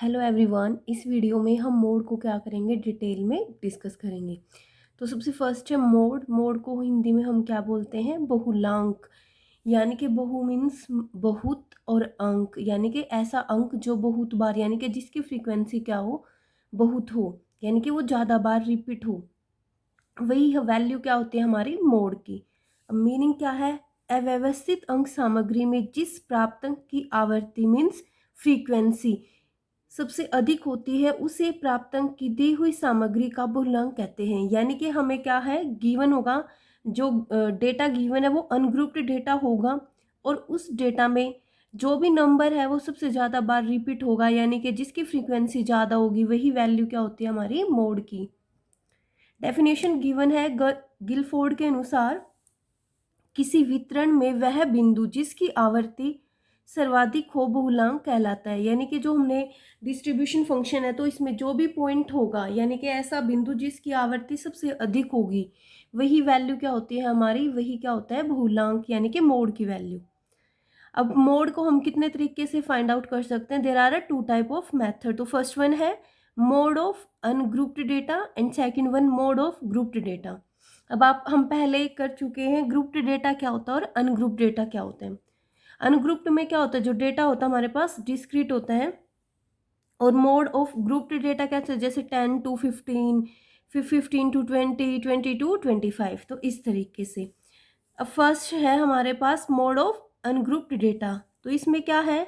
Hello everyone. इस video में हम मोड को क्या करेंगे, डिटेल में डिस्कस करेंगे। तो सबसे फर्स्ट है मोड। मोड को हिंदी में हम क्या बोलते हैं, बहुलांक। यानी कि बहु मीन्स बहुत और अंक यानी कि ऐसा अंक जो बहुत बार यानी कि जिसकी फ्रीक्वेंसी क्या हो, बहुत हो, यानी कि वो ज़्यादा बार रिपीट हो, वही वैल्यू क्या होती है हमारी मोड की। अब मीनिंग क्या है, अव्यवस्थित अंक सामग्री में जिस प्राप्तांक की आवर्ती मीन्स फ्रीक्वेंसी सबसे अधिक होती है उसे प्राप्तांक की दी हुई सामग्री का बहुलांक कहते हैं। यानी कि हमें क्या है, गिवन होगा, जो डेटा गिवन है वो अनग्रुप्ड डेटा होगा और उस डेटा में जो भी नंबर है वो सबसे ज़्यादा बार रिपीट होगा, यानी कि जिसकी फ्रीक्वेंसी ज़्यादा होगी वही वैल्यू क्या होती है हमारी मोड की। डेफिनेशन गिवन है गिलफोर्ड के अनुसार, किसी वितरण में वह बिंदु जिसकी आवर्ती सर्वाधिक हो बहुलांक कहलाता है। यानी कि जो हमने डिस्ट्रीब्यूशन फंक्शन है तो इसमें जो भी पॉइंट होगा यानी कि ऐसा बिंदु जिसकी आवर्ती सबसे अधिक होगी वही वैल्यू क्या होती है हमारी, वही क्या होता है बहुलांक यानी कि मोड की वैल्यू। अब मोड को हम कितने तरीके से फाइंड आउट कर सकते हैं, there are two type of method. तो फर्स्ट वन है mode of ungrouped data and second one mode of grouped data. अब आप हम पहले कर चुके हैं ग्रुप्ड डेटा क्या होता है और अनग्रुप्ड डेटा क्या होता है। अनग्रुप्ड में क्या होता है, जो डेटा होता है हमारे पास डिस्क्रीट होता है, और मोड ऑफ ग्रुप्ड डेटा क्या होता है, जैसे 10 to 15, फिर 15 to 20, 20 to 25। तो इस तरीके से अब फर्स्ट है हमारे पास मोड ऑफ अनग्रुप्ड डेटा। तो इसमें क्या है,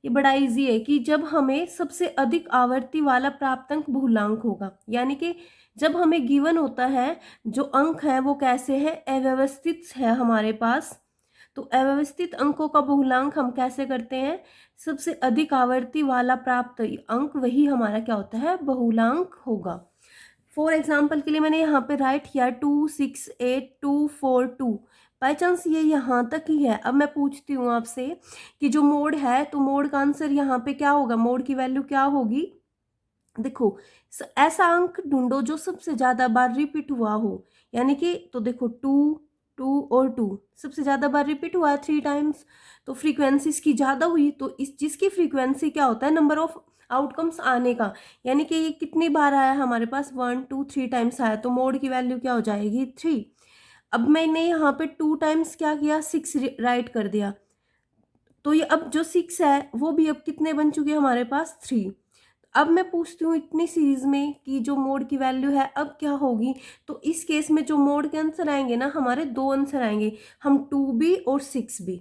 ये बड़ा इजी है कि जब हमें सबसे अधिक आवर्ती वाला प्राप्तांक बहुलांक होगा, यानी कि जब हमें गिवन होता है जो अंक है वो कैसे है, अव्यवस्थित है हमारे पास, तो अव्यवस्थित अंकों का बहुलांक हम कैसे करते हैं, सबसे अधिक आवर्ती वाला प्राप्त अंक वही हमारा क्या होता है, बहुलांक होगा। फॉर एग्जाम्पल के लिए मैंने यहाँ पे राइट किया 268 242। बाई चांस ये यहाँ तक ही है। अब मैं पूछती हूँ आपसे कि जो मोड है तो मोड का आंसर यहाँ पे क्या होगा, मोड की वैल्यू क्या होगी। देखो, ऐसा अंक ढूंढो जो सबसे ज्यादा बार रिपीट हुआ हो, यानी कि तो देखो 2 2 और 2 सबसे ज्यादा बार रिपीट हुआ है 3 टाइम्स, तो फ्रीक्वेंसी इसकी ज्यादा हुई, तो इस जिसकी फ्रीक्वेंसी क्या होता है, नंबर ऑफ आउटकम्स आने का, यानी कि ये कितनी बार आया हमारे पास, 1 2 3 टाइम्स आया, तो मोड की वैल्यू क्या हो जाएगी 3। अब मैंने यहाँ पे 2 टाइम्स क्या किया, 6 राइट कर दिया, तो ये अब जो 6 है वो भी अब कितने बन चुके हैं हमारे पास, 3। अब मैं पूछती हूँ इतनी सीरीज में कि जो मोड की वैल्यू है अब क्या होगी, तो इस केस में जो मोड के आंसर आएंगे ना, हमारे दो आंसर आएंगे, हम 2 भी और 6 भी,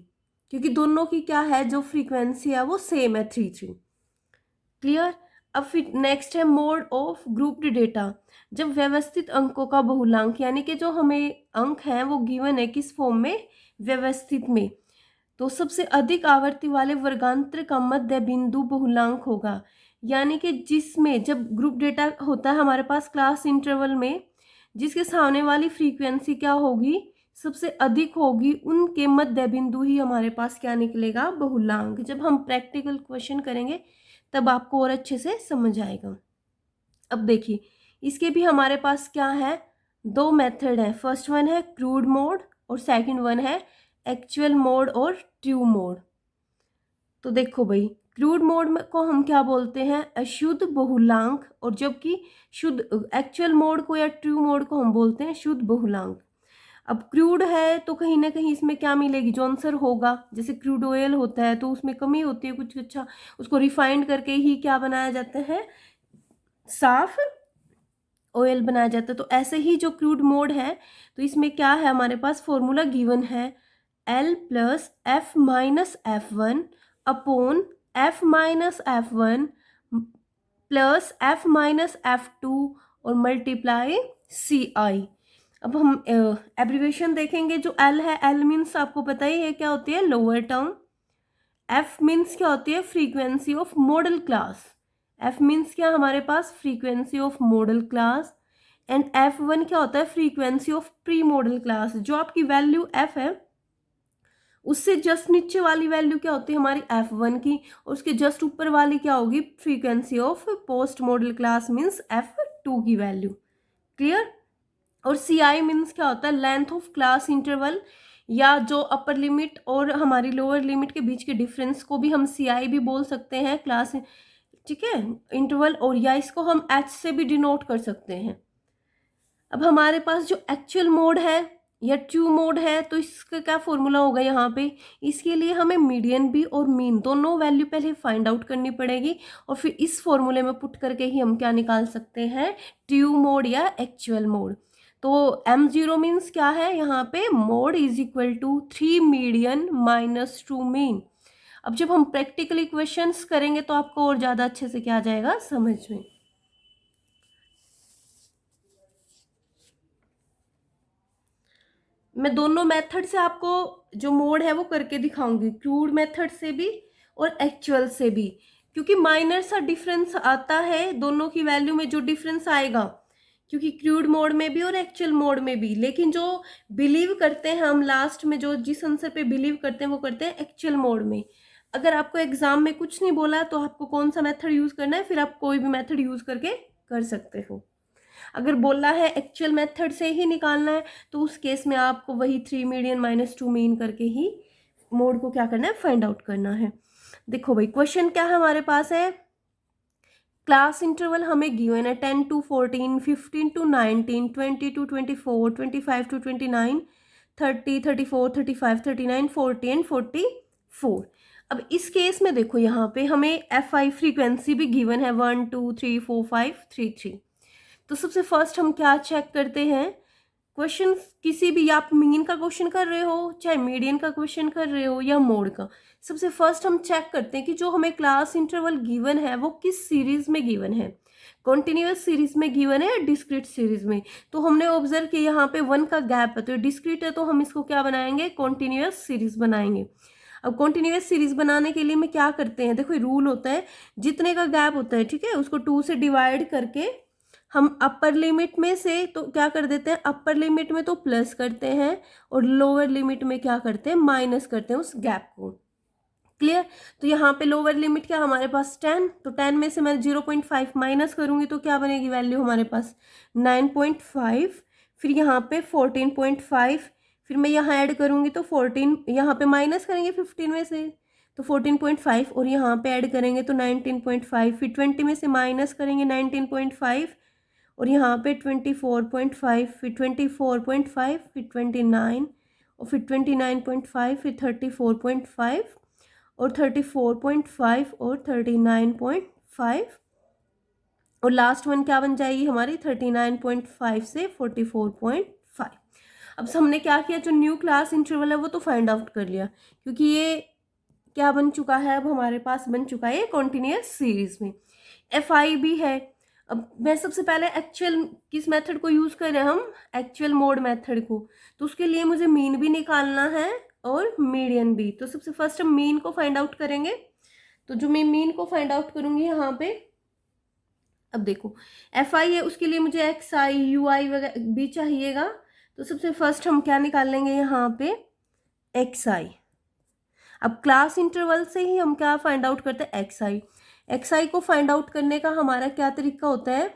क्योंकि दोनों की क्या है, जो फ्रीक्वेंसी है वो सेम है, 3 3। क्लियर। अब फिर नेक्स्ट है मोड ऑफ ग्रुप्ड डेटा। जब व्यवस्थित अंकों का बहुलांक, यानी कि जो हमें अंक है वो गिवन है किस फॉर्म में, व्यवस्थित में, तो सबसे अधिक आवर्ती वाले वर्गांतर का मध्य बिंदु बहुलांक होगा। यानी कि जिसमें जब ग्रुप डेटा होता है हमारे पास क्लास इंटरवल में, जिसके सामने वाली फ्रीक्वेंसी क्या होगी, सबसे अधिक होगी, उनके मध्य बिंदु ही हमारे पास क्या निकलेगा, बहुलांक। जब हम प्रैक्टिकल क्वेश्चन करेंगे तब आपको और अच्छे से समझ आएगा। अब देखिए, इसके भी हमारे पास क्या है, दो मेथड है। फर्स्ट वन है क्रूड मोड और सेकंड वन है एक्चुअल मोड और ट्रू मोड। तो देखो भाई, क्रूड मोड को हम क्या बोलते हैं, अशुद्ध बहुलांक, और जबकि शुद्ध एक्चुअल मोड को या ट्रू मोड को हम बोलते हैं शुद्ध बहुलांक। अब क्रूड है तो कहीं ना कहीं इसमें क्या मिलेगी, जो आंसर होगा, जैसे क्रूड ऑयल होता है तो उसमें कमी होती है कुछ, अच्छा उसको रिफाइंड करके ही क्या बनाया जाता है, साफ ऑयल बनाया जाता है। तो ऐसे ही जो क्रूड मोड है, तो इसमें क्या है हमारे पास, फॉर्मूला गिवन है L plus F minus F one upon F minus F one plus F minus F two और मल्टीप्लाई सी आई। अब हम एब्रीवेशन देखेंगे, जो L है, L मीन्स आपको पता ही है क्या होती है, लोअर टर्म। F मीन्स क्या होती है, frequency of modal class. F means क्या हमारे पास, frequency of modal class. And F1 क्या होता है, frequency of pre modal class. जो आपकी वैल्यू F है उससे जस्ट नीचे वाली वैल्यू क्या होती है हमारी, F1 की, और उसके जस्ट ऊपर वाली क्या होगी, frequency of post model class means F2 की वैल्यू। क्लियर। और CI मीन्स क्या होता है, लेंथ ऑफ क्लास इंटरवल, या जो अपर लिमिट और हमारी लोअर लिमिट के बीच के डिफरेंस को भी हम CI भी बोल सकते हैं, क्लास ठीक है, इंटरवल, और या इसको हम h से भी डिनोट कर सकते हैं। अब हमारे पास जो एक्चुअल मोड है या ट्रू मोड है, तो इसका क्या फॉर्मूला होगा यहाँ पे, इसके लिए हमें मीडियन भी और मीन दोनों वैल्यू पहले फाइंड आउट करनी पड़ेगी, और फिर इस फॉर्मूले में पुट करके ही हम क्या निकाल सकते हैं, ट्रू मोड या एक्चुअल मोड। तो m0 मीन्स क्या है यहाँ पे, mode is equal to 3 median minus 2 mean. अब जब हम प्रैक्टिकल इक्वेशंस करेंगे तो आपको और ज़्यादा अच्छे से क्या आ जाएगा समझ में। मैं दोनों मेथड से आपको जो मोड है वो करके दिखाऊंगी, क्रूड मेथड से भी और एक्चुअल से भी, क्योंकि माइनर सा डिफरेंस आता है दोनों की वैल्यू में, जो डिफरेंस आएगा, क्योंकि क्रूड मोड में भी और एक्चुअल मोड में भी। लेकिन जो बिलीव करते हैं हम लास्ट में, जो जिस आंसर पे बिलीव करते हैं वो करते हैं एक्चुअल मोड में। अगर आपको एग्जाम में कुछ नहीं बोला तो आपको कौन सा मेथड यूज करना है, फिर आप कोई भी मेथड यूज करके कर सकते हो। अगर बोला है एक्चुअल मेथड से ही निकालना है तो उस केस में आपको वही 3 मीडियन माइनस 2 मीन करके ही मोड को क्या करना है, फाइंड आउट करना है। देखो भाई क्वेश्चन क्या है हमारे पास है, क्लास इंटरवल हमें गिवन है 10 to 14, 15 to 19, 20 to 24, 25 to 29, 30, 34, 35, 39, 40 and 44। अब इस केस में देखो यहाँ पे हमें एफ आई फ्रीक्वेंसी भी गिवन है 1 2 3 4 5 3 3। तो सबसे फर्स्ट हम क्या चेक करते हैं, क्वेश्चन किसी भी, या आप मीन का क्वेश्चन कर रहे हो, चाहे मीडियन का क्वेश्चन कर रहे हो या मोड का, सबसे फर्स्ट हम चेक करते हैं कि जो हमें क्लास इंटरवल गिवन है वो किस सीरीज में गिवन है, कॉन्टिन्यूअस सीरीज में गिवन है या डिस्क्रीट सीरीज में। तो हमने ऑब्जर्व किया यहाँ पे 1 का गैप है, तो डिस्क्रीट है तो हम इसको क्या बनाएंगे, कॉन्टिन्यूअस सीरीज बनाएंगे। अब कॉन्टिन्यूअस सीरीज बनाने के लिए में क्या करते हैं, देखो रूल होता है जितने का गैप होता है, ठीक है, उसको 2 से डिवाइड करके हम अपर लिमिट में से तो क्या कर देते हैं, अपर लिमिट में तो प्लस करते हैं और लोअर लिमिट में क्या करते हैं, माइनस करते हैं उस गैप को। क्लियर। तो यहाँ पे लोअर लिमिट क्या हमारे पास 10, तो 10 में से मैं 0.5 माइनस करूंगी तो क्या बनेगी वैल्यू हमारे पास 9.5। फिर यहाँ पे 14.5, फिर मैं यहाँ ऐड करूंगी तो 14, यहाँ पे माइनस करेंगे 15 में से तो 14.5, और यहाँ पे ऐड करेंगे तो 19.5, फिर 20 में से माइनस करेंगे 19.5, और यहाँ पे 24.5, फिर 24.5, फिर 29, और फिर 29.5, फिर 34.5, और 34.5, और 39.5, और लास्ट वन क्या बन जाएगी हमारी 39.5 से 44.5। अब हमने क्या किया, जो न्यू क्लास इंटरवल है वो तो फाइंड आउट कर लिया, क्योंकि ये क्या बन चुका है, अब हमारे पास बन चुका है कॉन्टिन्यूअस सीरीज में। एफ आई भी है। अब मैं सबसे पहले एक्चुअल किस मेथड को यूज़ कर रहे हैं हम, एक्चुअल मोड मेथड को, तो उसके लिए मुझे मीन भी निकालना है और मीडियन भी। तो सबसे फर्स्ट हम मीन को फाइंड आउट करेंगे, तो जो मैं मीन को फाइंड आउट करूंगी यहाँ पे, अब देखो एफ आई है, उसके लिए मुझे एक्स आई यू आई वगैरह भी चाहिएगा। तो सबसे फर्स्ट हम क्या निकाल लेंगे यहाँ पे, एक्स आई। अब क्लास इंटरवल से ही हम क्या फाइंड आउट करते हैं, एक्स आई। एक्स आई को फाइंड आउट करने का हमारा क्या तरीका होता है,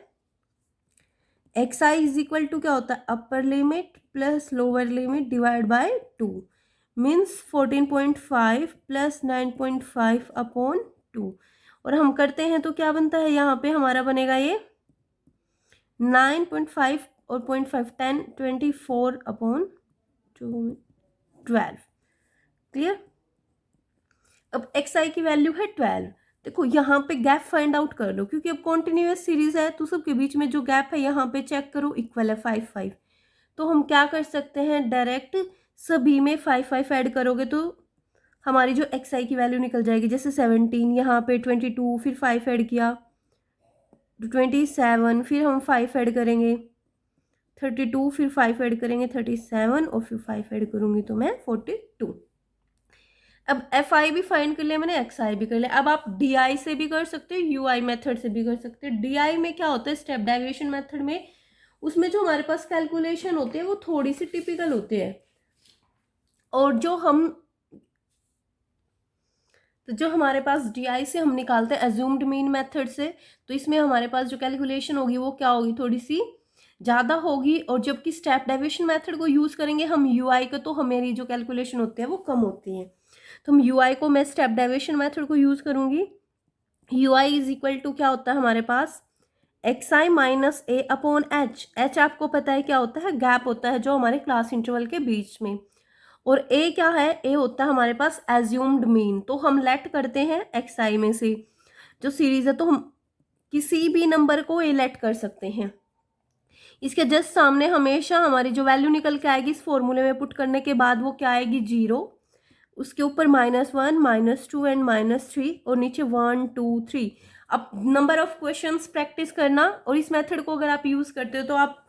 x i is equal to क्या होता है, upper limit plus lower limit divide by 2, means 14.5 plus 9.5 upon 2, और हम करते हैं तो क्या बनता है, यहाँ पे हमारा बनेगा ये 9.5 और 0.5 10 24 अपॉन 12। क्लियर। अब एक्स आई की वैल्यू है 12। देखो यहाँ पे गैप फाइंड आउट कर लो, क्योंकि अब कॉन्टिन्यूअस सीरीज है तो सबके बीच में जो गैप है यहाँ पे चेक करो, इक्वल है 5 5। तो हम क्या कर सकते हैं, डायरेक्ट सभी में 5 5 ऐड करोगे तो हमारी जो एक्स आई की वैल्यू निकल जाएगी। जैसे 17, यहाँ पे 22, फिर 5 ऐड किया तो 27, फिर हम 5 ऐड करेंगे 32, फिर 5 ऐड करेंगे 37, और फिर 5 ऐड करूँगी तो मैं 42। अब एफ आई भी फाइंड कर लिया मैंने, एक्स आई भी कर लिया। अब आप डी आई से भी कर सकते हो, यू आई मेथड से भी कर सकते हो। डी आई में क्या होता है, स्टेप डेविएशन मेथड में, उसमें जो हमारे पास कैलकुलेशन होते हैं वो थोड़ी सी टिपिकल होते हैं, और जो हमारे पास डी आई से हम निकालते हैं एज्यूम्ड मीन मेथड से, तो इसमें हमारे पास जो कैलकुलेशन होगी वो क्या होगी, थोड़ी सी ज़्यादा होगी। और जबकि स्टेप डेविएशन मेथड को यूज़ करेंगे हम यू आई का, तो हमारी जो कैलकुलेशन होती है वो कम होती है। तो हम यू आई को मैं स्टेप डेविएशन मेथड को यूज़ करूँगी, u i is equal to क्या होता है हमारे पास, x i minus a upon h. H आपको पता है क्या होता है, गैप होता है जो हमारे क्लास इंटरवल के बीच में। और ए क्या है, ए होता है हमारे पास एज्यूम्ड मीन। तो हम लेट करते हैं एक्स आई में से जो सीरीज है, तो हम किसी भी नंबर को ए लेट कर सकते हैं। इसके जस्ट सामने हमेशा हमारी जो वैल्यू निकल के आएगी इस फॉर्मूले में पुट करने के बाद वो क्या आएगी, 0। उसके ऊपर -1, -2 एंड -3 और नीचे 1 2 3। अब नंबर ऑफ क्वेश्चंस प्रैक्टिस करना, और इस मेथड को अगर आप यूज करते हो तो आप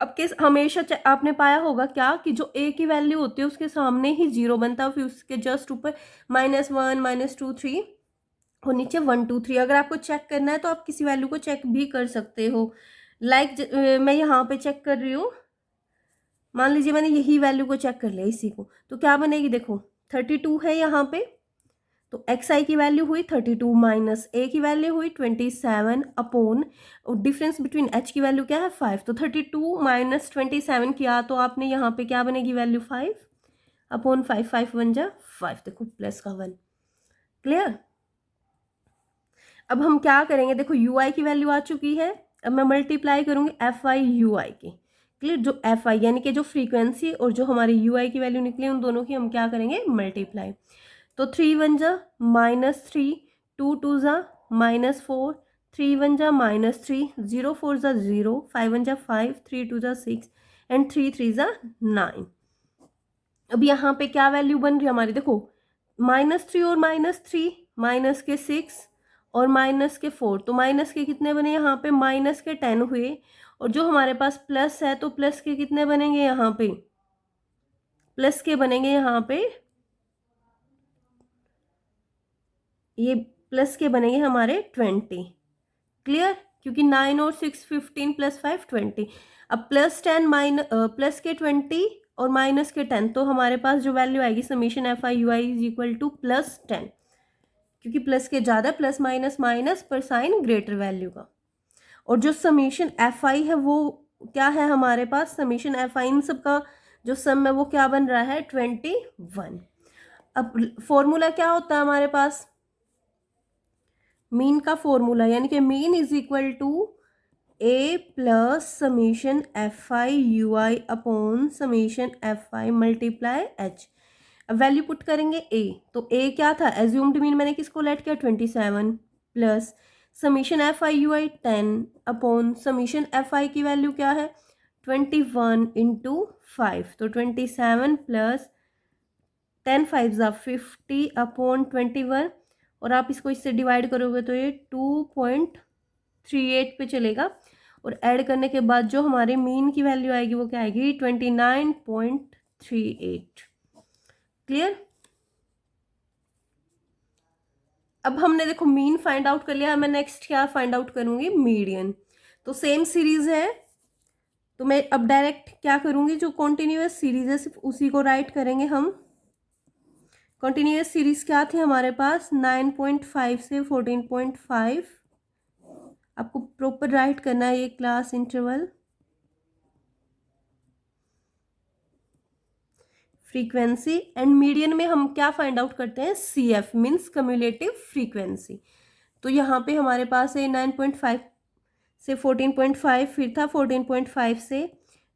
आपके हमेशा आपने पाया होगा क्या कि जो ए की वैल्यू होती है उसके सामने ही 0 बनता है, फिर उसके जस्ट ऊपर -1 -2 3 और नीचे 1 2 3। अगर आपको चेक करना है तो आप किसी वैल्यू को चेक भी कर सकते हो। मैं यहाँ पे चेक कर रही हूँ, मान लीजिए मैंने यही वैल्यू को चेक कर लिया इसी को, तो क्या बनेगी, देखो 32 है यहाँ पे, तो एक्स आई की वैल्यू हुई 32 माइनस ए की वैल्यू हुई 27 अपॉन, और डिफरेंस बिटवीन एच की वैल्यू क्या है 5। तो 32 माइनस 27 किया तो आपने यहाँ पे क्या बनेगी वैल्यू 5 अपॉन 5, 5 1 जा 5, देखो प्लस का 1। क्लियर। अब हम क्या करेंगे, देखो यू आई की वैल्यू आ चुकी है, अब मैं मल्टीप्लाई करूंगी एफ आई यू आई की। क्लियर। जो एफ आई यानी कि जो फ्रीक्वेंसी और जो हमारी यू आई की वैल्यू निकली उन दोनों की हम क्या करेंगे, मल्टीप्लाई। तो 3 1 जा -3, 2 2 जा -4, 3 1 जा -3, 0 4 जा 0, 5 1 जा 5, 3 2 जा 6 एंड 3 3 जा 9। अब यहाँ पे क्या वैल्यू बन रही है हमारी, देखो -3 और -3, माइनस के 6 और माइनस के 4, तो माइनस के कितने बने यहाँ पे, माइनस के 10 हुए। और जो हमारे पास प्लस है तो प्लस के कितने बनेंगे यहाँ पे, प्लस के बनेंगे यहाँ पे, ये प्लस के बनेंगे हमारे 20। क्लियर। क्योंकि 9 और 6 15 प्लस 5 20। अब प्लस के 20 और माइनस के 10, तो हमारे पास जो वैल्यू आएगी summation f i u i is equal to +10, क्योंकि प्लस के ज़्यादा प्लस माइनस माइनस पर साइन ग्रेटर वैल्यू का। और जो समीशन एफ आई है वो क्या है हमारे पास, समीशन एफ आई इन सब का जो सम है वो क्या बन रहा है 21। अब फॉर्मूला क्या होता है हमारे पास, मीन का फॉर्मूला, यानी कि mean is equal to a plus summation f i u i upon summation f i multiply h. अब वैल्यू पुट करेंगे ए, तो ए क्या था, एज्यूम्ड मीन मैंने किसको लेट किया 27 plus summation f i u I 10 upon summation f आई की value क्या है 21 इंटू 5, तो 27 प्लस 10 5 ज़ा 50 अपॉन 21, और आप इसको इससे डिवाइड करोगे तो ये 2.38 पे चलेगा। और ऐड करने के बाद जो हमारे मीन की वैल्यू आएगी वो क्या आएगी 29.38। क्लियर। अब हमने देखो मीन फाइंड आउट कर लिया है, मैं नेक्स्ट क्या फाइंड आउट करूंगी, मीडियन। तो सेम सीरीज है, तो मैं अब डायरेक्ट क्या करूंगी, जो कॉन्टिन्यूअस सीरीज है सिर्फ उसी को राइट करेंगे हम। कॉन्टिन्यूअस सीरीज क्या थे हमारे पास 9.5 से 14.5। आपको प्रॉपर राइट करना है ये class interval. Frequency and median में हम क्या फाइंड आउट करते हैं, c f means cumulative frequency. तो यहाँ पे हमारे पास है 9.5 से 14.5, फिर था 14.5 से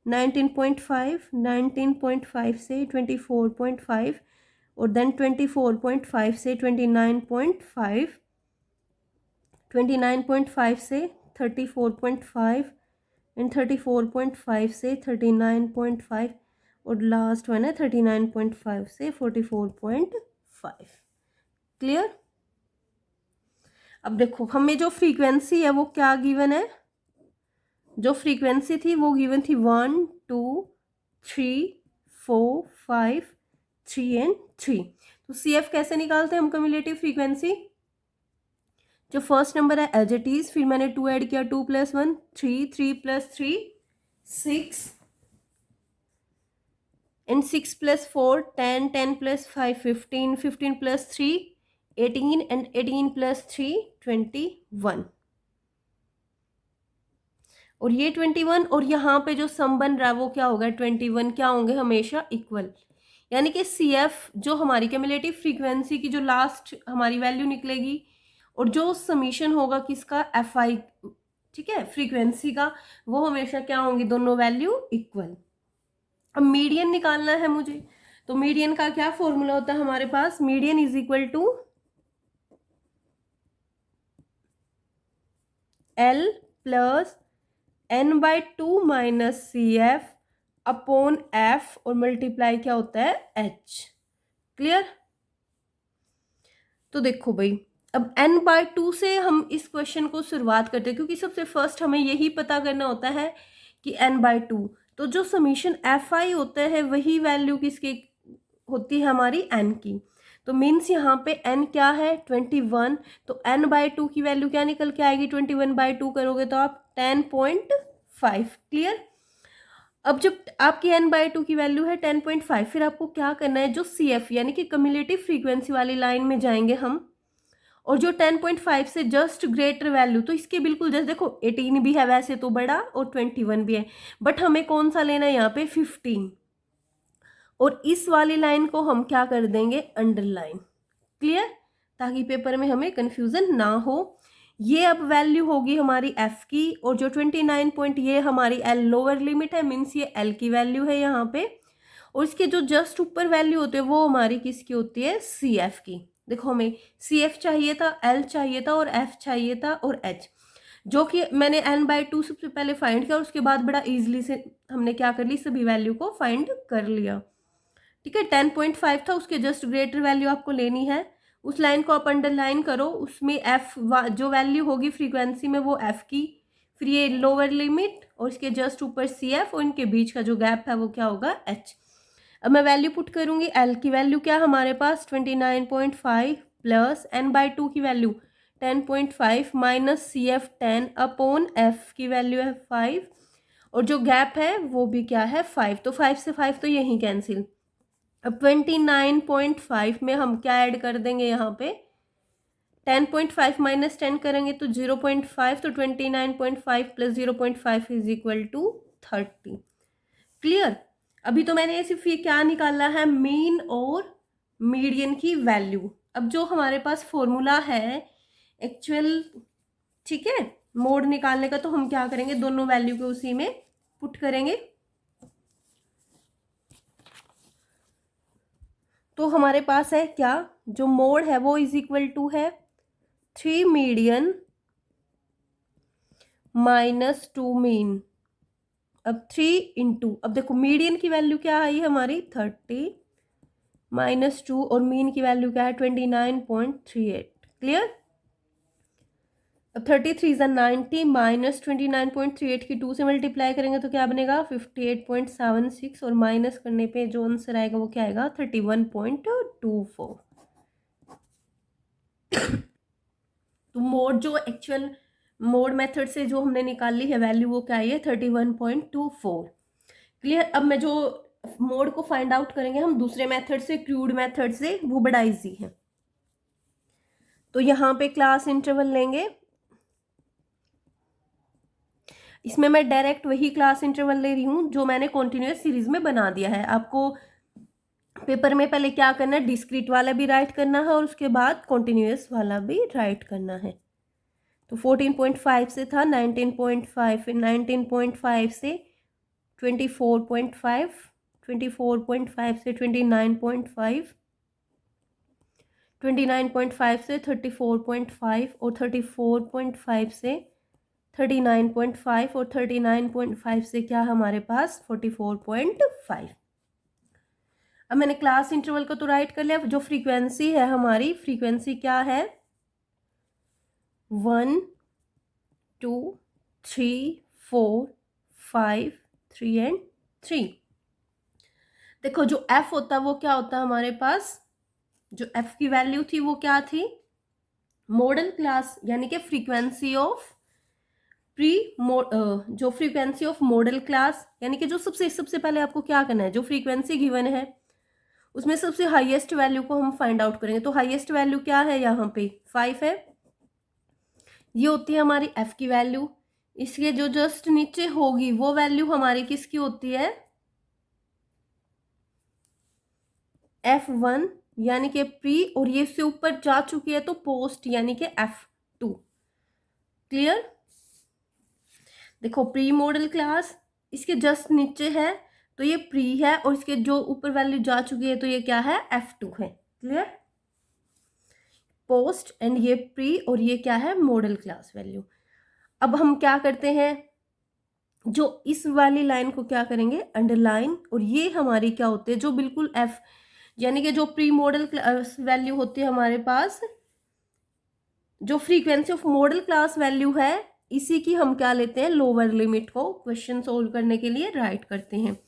19.5, 19.5 से 24.5 और देन 24.5 से 29.5, 29.5 से 34.5 एंड 34.5 से 39.5 और लास्ट वन है 39.5 से 44.5। क्लियर। अब देखो हमें जो फ्रीक्वेंसी है वो क्या गिवन है, जो फ्रीक्वेंसी थी वो गिवन थी 1 2 3 4 5 3 एंड 3। तो सी एफ कैसे निकालते हैं हम कम्युलेटिव फ्रीक्वेंसी, जो फर्स्ट नंबर है एज इट इज, फिर मैंने 2 ऐड किया 2 + 1 3, 3 + 3 6 एंड 6 + 4 10, 10 + 5 15, 15 + 3 18 एंड 18 + 3 21। और ये 21 और यहाँ पे जो सम बन रहा है वो क्या होगा 21, क्या होंगे हमेशा इक्वल। यानी कि सी एफ जो हमारी क्यूमुलेटिव फ्रीक्वेंसी की जो लास्ट हमारी वैल्यू निकलेगी और जो समीशन होगा किसका, एफ आई, ठीक है, फ्रीक्वेंसी का, वो हमेशा क्या होंगी, दोनों वैल्यू इक्वल। अब मीडियन निकालना है मुझे, तो मीडियन का क्या फॉर्मूला होता है हमारे पास, median is equal to L plus n/2 minus CF upon F और मल्टीप्लाई क्या होता है H। क्लियर। तो देखो भाई, अब n/2 से हम इस क्वेश्चन को शुरुआत करते हैं, क्योंकि सबसे फर्स्ट हमें यही पता करना होता है कि n/2, तो जो समीशन Fi होता है वही वैल्यू किसकी होती है, हमारी n की। तो मीन्स यहाँ पे n क्या है, 21, तो n/2 की वैल्यू क्या निकल के आएगी, 21/2 करोगे तो आप 10.5। क्लियर। अब जब आपकी n/2 की वैल्यू है 10.5, फिर आपको क्या करना है, जो CF यानी कि कम्युलेटिव फ्रीक्वेंसी वाली लाइन में जाएंगे हम, और जो 10.5 से जस्ट ग्रेटर वैल्यू, तो इसके बिल्कुल जैसे देखो 18 भी है वैसे तो बड़ा और 21 भी है, बट हमें कौन सा लेना है यहाँ पे 15, और इस वाली लाइन को हम क्या कर देंगे, अंडरलाइन। क्लियर, ताकि पेपर में हमें कंफ्यूजन ना हो। ये अब वैल्यू होगी हमारी f की, और जो 29 पॉइंट ये हमारी L लोअर लिमिट है, मीन्स ये L की वैल्यू है यहाँ पे, और इसके जो जस्ट ऊपर वैल्यू होते हैं वो हमारी किसकी होती है, CF की। देखो हमें CF चाहिए था, L चाहिए था, और F चाहिए था, और H, जो कि मैंने n/2 सबसे पहले फाइंड किया, और उसके बाद बड़ा इजीली से हमने क्या कर ली, सभी वैल्यू को फाइंड कर लिया। ठीक है, 10.5 था, उसके जस्ट ग्रेटर वैल्यू आपको लेनी है, उस लाइन को आप अंडरलाइन करो, उसमें एफ जो वैल्यू होगी फ्रीक्वेंसी में वो एफ की, फिर ये लोअर लिमिट और इसके जस्ट ऊपर CF, और इनके बीच का जो गैप है वो क्या होगा, H। अब मैं वैल्यू पुट करूंगी, L की वैल्यू क्या हमारे पास 29.5 प्लस n/2 की value 10.5 minus CF 10 upon F की वैल्यू है 5, और जो गैप है वो भी क्या है 5, तो 5 से 5 तो यहीं कैंसिल। अब 29.5 में हम क्या ऐड कर देंगे, यहाँ पे 10.5 माइनस 10 करेंगे तो 0.5, तो 29.5 plus 0.5 is equal to 30। Clear. अभी तो मैंने सिर्फ ये क्या निकाला है, मीन और मीडियन की वैल्यू। अब जो हमारे पास फॉर्मूला है एक्चुअल, ठीक है, मोड निकालने का, तो हम क्या करेंगे, दोनों वैल्यू को उसी में पुट करेंगे। तो हमारे पास है क्या, जो मोड है वो इज इक्वल टू है 3 मीडियन माइनस 2 मीन। अब 3 इंटू, अब देखो मीडियन की वैल्यू क्या आई हमारी 30 माइनस 2, और मीन की वैल्यू क्या है 29.38। क्लियर। अब 33 ज़ा 90 माइनस 29.38 की 2 से मल्टीप्लाई करेंगे तो क्या बनेगा 58.76, और माइनस करने पे जो आंसर आएगा वो क्या आएगा 31.24। तो मोड जो एक्चुअल मोड मेथड से जो हमने निकाली है वैल्यू वो क्या है 31.24। क्लियर। अब मैं जो मोड को फाइंड आउट करेंगे हम दूसरे मेथड से, क्रूड मेथड से, वो बड़ा इजी है। तो यहाँ पे क्लास इंटरवल लेंगे, इसमें मैं डायरेक्ट वही क्लास इंटरवल ले रही हूँ जो मैंने कॉन्टिन्यूस सीरीज में बना दिया है। आपको पेपर में पहले क्या करना है, डिस्क्रीट वाला भी राइट करना है और उसके बाद कॉन्टिन्यूस वाला भी राइट करना है। तो 14.5 से था 19.5, फिर 19.5 से 24.5, 24.5 से 29.5, 29.5 से 34.5, और 34.5 से 39.5, और 39.5 से क्या हमारे पास 44.5। अब मैंने क्लास इंटरवल को तो राइट कर लिया। जो फ्रीक्वेंसी है हमारी, फ्रीक्वेंसी क्या है 1 2 3 4 5 3 एंड 3। देखो जो f होता है वो क्या होता है हमारे पास, जो f की वैल्यू थी वो क्या थी, मॉडल क्लास यानी कि फ्रीक्वेंसी ऑफ जो फ्रीक्वेंसी ऑफ मॉडल क्लास, यानी कि जो सबसे पहले आपको क्या करना है, जो फ्रीक्वेंसी गिवन है उसमें सबसे हाईएस्ट वैल्यू को हम फाइंड आउट करेंगे। तो हाईएस्ट वैल्यू क्या है, यहाँ पे 5 है, ये होती है हमारी f की वैल्यू। इसके जो जस्ट नीचे होगी वो वैल्यू हमारी किसकी होती है, F1 यानी कि प्री, और ये इससे ऊपर जा चुकी है तो पोस्ट यानी कि F। F2। क्लियर? देखो प्री मॉडल क्लास इसके जस्ट नीचे है तो ये प्री है, और इसके जो ऊपर वैल्यू जा चुकी है तो ये क्या है, F2 है। क्लियर? पोस्ट एंड ये प्री और ये क्या है, मॉडल क्लास वैल्यू। अब हम क्या करते हैं, जो इस वाली लाइन को क्या करेंगे, अंडरलाइन, और ये हमारी क्या होते हैं, जो बिल्कुल F यानी कि जो प्री मॉडल क्लास वैल्यू होती है हमारे पास, जो frequency of modal class value है, इसी की हम क्या लेते हैं, लोअर लिमिट को क्वेश्चन सोल्व करने के लिए राइट करते हैं।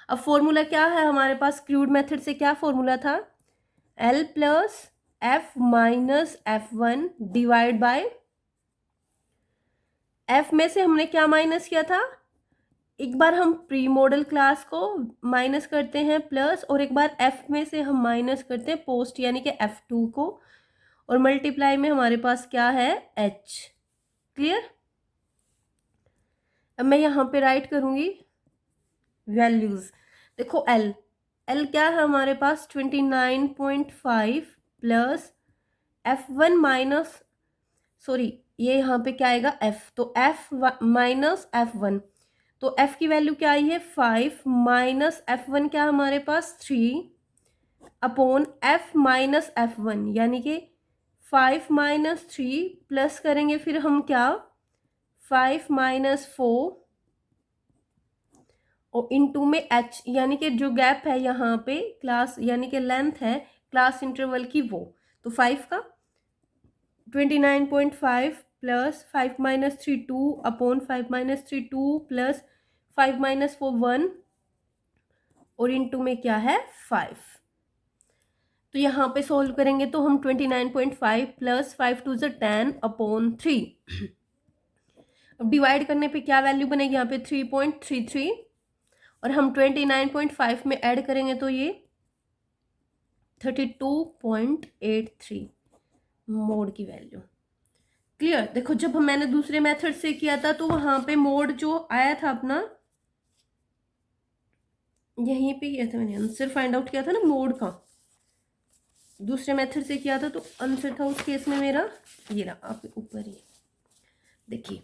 अब फॉर्मूला क्या है हमारे पास, क्रूड मेथड से क्या फॉर्मूला था, L plus F minus F1 divide by F में से हमने क्या माइनस किया था, एक बार हम प्री मॉडल क्लास को माइनस करते हैं प्लस, और एक बार F में से हम माइनस करते हैं पोस्ट यानी कि F2 को, और मल्टीप्लाई में हमारे पास क्या है, H। क्लियर? अब मैं यहाँ पे राइट करूँगी वैल्यूज़। देखो L क्या है हमारे पास 29.5 प्लस F1 माइनस, सॉरी ये यहाँ पे क्या आएगा F, तो F माइनस F1, तो F की वैल्यू क्या आई है 5 माइनस F1 क्या हमारे पास 3 अपॉन F माइनस F1 यानी कि 5 माइनस 3 प्लस करेंगे फिर हम क्या 5 माइनस 4 और इनटू में H यानी कि जो गैप है यहाँ पे क्लास यानी कि लेंथ है क्लास इंटरवल की वो, तो 5 का 29.5 plus 5 minus 3 2 upon 5 minus 3 2 plus 5 minus 4 1 और इनटू में क्या है 5। तो यहाँ पे सॉल्व करेंगे तो हम 29.5 प्लस 5 टू ज़ 10 अपॉन 3। अब डिवाइड करने पे क्या वैल्यू बनेगी यहाँ पे 3.33, और हम 29.5 में ऐड करेंगे तो ये 32.83 मोड की वैल्यू। क्लियर? देखो जब मैंने दूसरे मेथड से किया था तो वहां पे मोड जो आया था अपना, यहीं पे किया था मैंने, आंसर फाइंड आउट किया था ना मोड का, दूसरे मेथड से किया था तो आंसर था उस केस में मेरा ये रहा आपके ऊपर ही देखिए,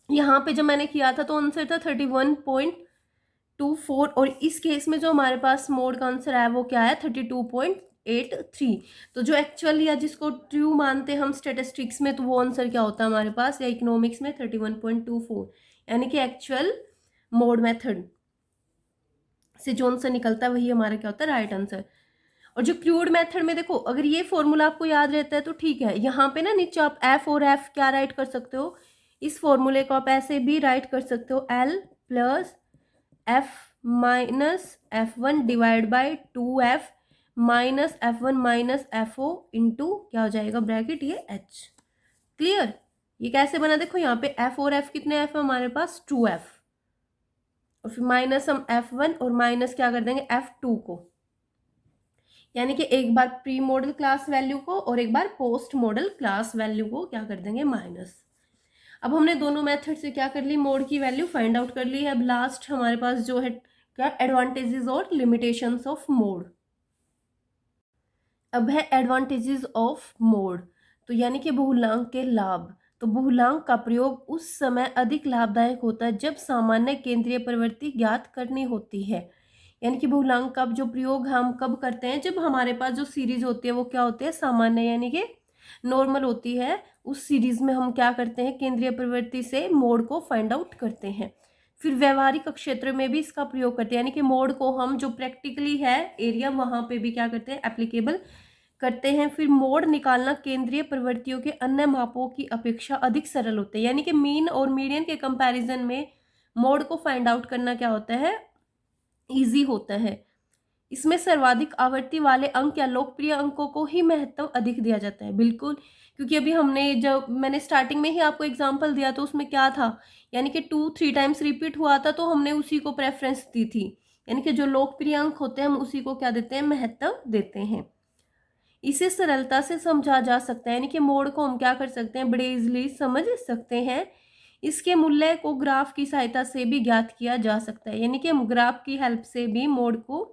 यहाँ पे जब मैंने किया था तो आंसर था 31.24, और इस केस में जो हमारे पास मोड का आंसर आया वो क्या है 32.83। तो जो एक्चुअल या जिसको ट्रू मानते हैं हम स्टेटिस्टिक्स में, तो वो आंसर क्या होता है हमारे पास, या इकोनॉमिक्स में 31.24, यानी कि एक्चुअल मोड मेथड से जो आंसर निकलता है वही हमारा क्या होता है, राइट आंसर। और जो क्रूड मेथड में देखो, अगर ये फॉर्मूला आपको याद रहता है तो ठीक है, यहाँ पे ना नीचे आप F और F क्या राइट कर सकते हो, इस फॉर्मूले को आप ऐसे भी राइट कर सकते हो, L plus F minus F1 divide by 2F minus F1 minus FO into क्या हो जाएगा ब्रैकेट ये H। क्लियर? ये कैसे बना, देखो यहाँ पे F और F कितने F है हमारे पास 2F, और फिर माइनस हम F1 और माइनस क्या कर देंगे F2 को, यानी कि एक बार प्री मॉडल क्लास वैल्यू को और एक बार पोस्ट मॉडल क्लास वैल्यू को क्या कर देंगे माइनस। अब हमने दोनों मेथड से क्या कर ली, मोड की वैल्यू फाइंड आउट कर ली है। अब लास्ट हमारे पास जो है क्या, एडवांटेजेस और लिमिटेशंस ऑफ मोड। अब है एडवांटेजेस ऑफ मोड, तो यानी कि बहुलांक के लाभ। तो बहुलांक का प्रयोग उस समय अधिक लाभदायक होता है जब सामान्य केंद्रीय प्रवृत्ति ज्ञात करनी होती है। यानी कि बहुलांक का जो प्रयोग हम कब करते हैं, जब हमारे पास जो सीरीज होती है वो क्या होती है, सामान्य यानी कि नॉर्मल होती है। उस सीरीज में हम क्या करते हैं, केंद्रीय प्रवृत्ति से मोड को फाइंड आउट करते हैं। फिर व्यवहारिक क्षेत्र में भी इसका प्रयोग करते हैं, यानी कि मोड को हम जो प्रैक्टिकली है एरिया वहां पे भी क्या करते हैं, एप्लीकेबल करते हैं। फिर मोड निकालना केंद्रीय प्रवृत्तियों के अन्य मापों की अपेक्षा अधिक सरल होते हैं, यानी कि मीन और मीडियन के कंपैरिजन में मोड को फाइंड आउट करना क्या होता है, इजी होता है। इसमें सर्वाधिक आवृत्ति वाले अंक या लोकप्रिय अंकों को ही महत्व अधिक दिया जाता है। बिल्कुल, क्योंकि अभी हमने जब मैंने स्टार्टिंग में ही आपको एग्जांपल दिया तो उसमें क्या था, यानी कि 2-3 टाइम्स रिपीट हुआ था तो हमने उसी को प्रेफरेंस दी थी, यानी कि जो लोकप्रिय अंक होते हैं हम उसी को क्या देते हैं, महत्व देते हैं। इसे सरलता से समझा जा सकता है, यानी कि मोड को हम क्या कर सकते हैं, बड़े इजीली समझ सकते हैं। इसके मूल्य को ग्राफ की सहायता से भी ज्ञात किया जा सकता है, यानी कि हम ग्राफ की हेल्प से भी मोड को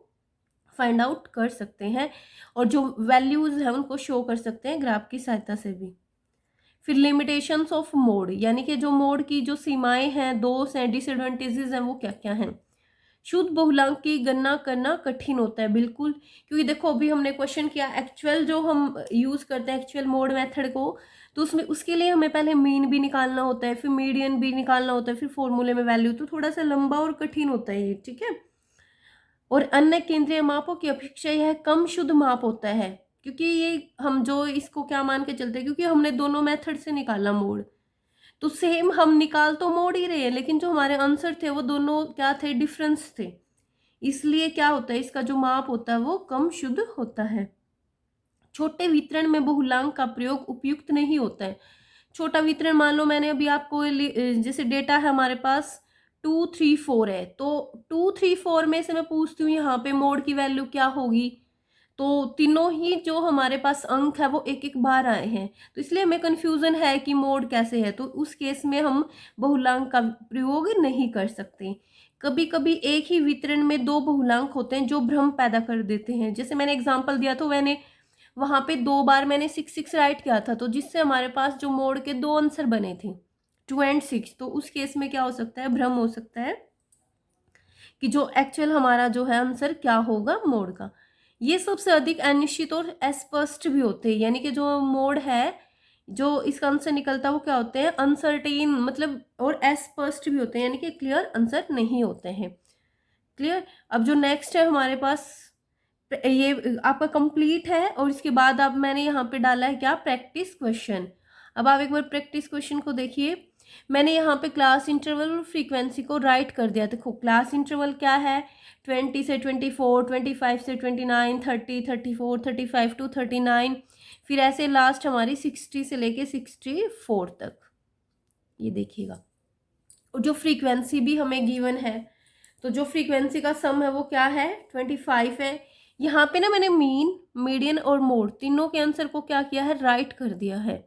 फाइंड आउट कर सकते हैं और जो वैल्यूज है उनको शो कर सकते हैं ग्राफ की सहायता से भी। फिर लिमिटेशंस ऑफ मोड, यानी कि जो मोड की जो सीमाएं हैं, दोष हैं, डिसएडवांटेजेस हैं, वो क्या क्या हैं। शुद्ध बहुलांक की गणना करना कठिन होता है, बिल्कुल, क्योंकि देखो अभी हमने क्वेश्चन किया एक्चुअल जो हम यूज करते हैं एक्चुअल मोड मेथड को, तो उसमें उसके लिए हमें पहले मीन भी निकालना होता है, फिर मीडियन भी निकालना होता है, फिर फॉर्मूले में वैल्यू, तो थोड़ा सा लंबा और कठिन होता है ये, ठीक है। और अन्य केंद्रीय मापों की अपेक्षा यह कम शुद्ध माप होता है, क्योंकि ये हम जो इसको क्या मान के चलते हैं, क्योंकि हमने दोनों मेथड से निकाला मोड, तो सेम हम निकाल तो मोड ही रहे हैं, लेकिन जो हमारे आंसर थे वो दोनों क्या थे, डिफरेंस थे, इसलिए क्या होता है, इसका जो माप होता है वो कम शुद्ध होता है। छोटे वितरण में बहुलांक का प्रयोग उपयुक्त नहीं होता है। छोटा वितरण, मान लो मैंने अभी आपको जैसे डेटा है हमारे पास 2 3 4 है, तो 2 3 4 में से मैं पूछती हूँ यहाँ पे मोड की वैल्यू क्या होगी, तो तीनों ही जो हमारे पास अंक है वो एक एक बार आए हैं, तो इसलिए हमें कंफ्यूजन है कि मोड कैसे है, तो उस केस में हम बहुलांक का प्रयोग नहीं कर सकते। कभी कभी एक ही वितरण में दो बहुलांक होते हैं जो भ्रम पैदा कर देते हैं, जैसे मैंने एग्जांपल दिया, तो मैंने वहां पे 2 बार मैंने 6 6 राइट किया था, तो जिससे हमारे पास जो मोड के दो आंसर बने थे 2 और 6, तो उस केस में क्या हो सकता है, भ्रम हो सकता है कि जो एक्चुअल हमारा जो है आंसर क्या होगा मोड का। ये सबसे अधिक अनिश्चित और अस्पष्ट भी होते हैं, यानी कि जो मोड है जो इसका आंसर निकलता है वो क्या होते हैं, अनसर्टेन, मतलब, और अस्पष्ट भी होते हैं, यानी कि क्लियर आंसर नहीं होते हैं। क्लियर। अब जो नेक्स्ट है हमारे पास, ये आपका कंप्लीट है, और इसके बाद अब मैंने यहाँ पे डाला है क्या, प्रैक्टिस क्वेश्चन। अब आप एक बार प्रैक्टिस क्वेश्चन को देखिए, मैंने यहाँ पे क्लास इंटरवल और फ्रीक्वेंसी को राइट कर दिया। देखो क्लास इंटरवल क्या है, 20 से 24, 25 से 29, 30, 34, 35 टू 39, फिर ऐसे लास्ट हमारी 60 से लेके 64 तक, ये देखिएगा। और जो फ्रीक्वेंसी भी हमें गिवन है, तो जो फ्रीक्वेंसी का सम है वो क्या है, 25 है। यहाँ पे ना मैंने मीन, मीडियन और मोड तीनों के आंसर को क्या किया है, राइट कर दिया है।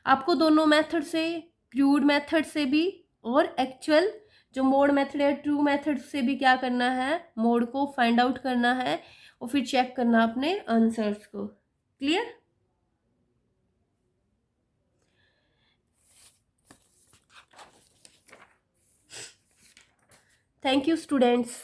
आपको दोनों मेथड से, क्रूड मेथड से भी और एक्चुअल जो मोड मेथड है ट्रू मेथड से भी क्या करना है, मोड को फाइंड आउट करना है और फिर चेक करना अपने आंसर्स को। क्लियर। Thank you students.